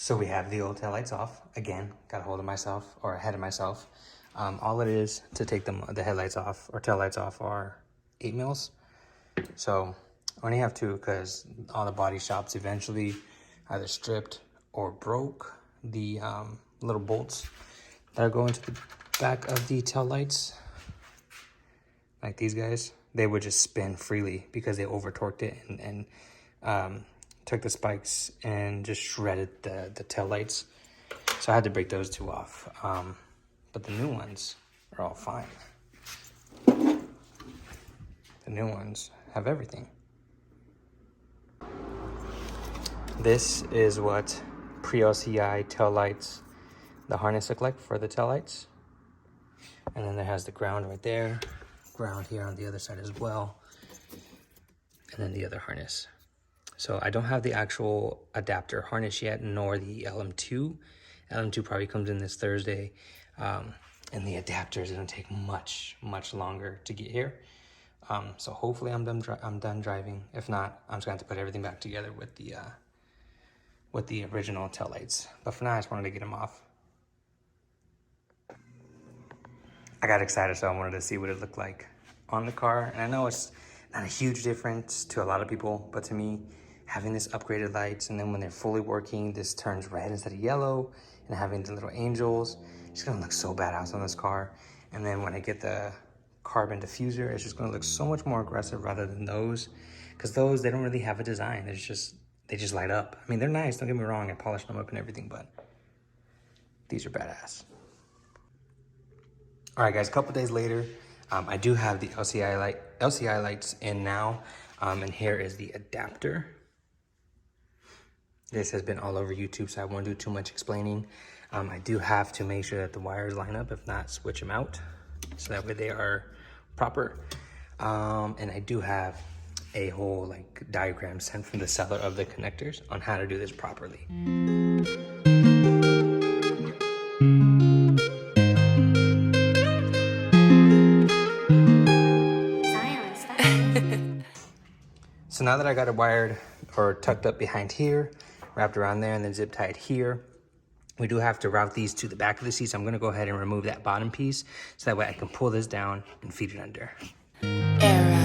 So we have the old taillights off. Again, got a hold of myself, or ahead of myself. All it is to take the headlights off or taillights off are 8 mils. So I only have 2 because all the body shops eventually either stripped or broke the little bolts that go into the back of the taillights. Like these guys, they would just spin freely because they over torqued it and took the spikes and just shredded the taillights. So I had to break those 2 off. But the new ones are all fine. The new ones have everything. This is what Pre-lci taillights, the harness look like for the taillights. And then there has the ground right there, ground here on the other side as well, and then the other harness. So I don't have the actual adapter harness yet, nor the LM2. LM2 probably comes in this Thursday, and the adapter is gonna take much longer to get here. So hopefully I'm done driving. If not, I'm just gonna have to put everything back together with the original taillights. But for now, I just wanted to get them off. I got excited, so I wanted to see what it looked like on the car. And I know it's not a huge difference to a lot of people, but to me, having this upgraded lights, and then when they're fully working, this turns red instead of yellow, and having the little angels, it's gonna look so badass on this car. And then when I get the carbon diffuser, it's just gonna look so much more aggressive rather than those, because those, they don't really have a design. They just light up. I mean, they're nice, don't get me wrong, I polished them up and everything, but these are badass. All right, guys, a couple days later, I do have the LCI lights in now, and here is the adapter. This has been all over YouTube, so I won't do too much explaining. I do have to make sure that the wires line up, if not, switch them out, so that way they are proper. And I do have a whole diagram sent from the seller of the connectors on how to do this properly. So now that I got it wired or tucked up behind here, wrapped around there, and then zip tied here, we do have to route these to the back of the seat. So I'm gonna go ahead and remove that bottom piece so that way I can pull this down and feed it under. Era.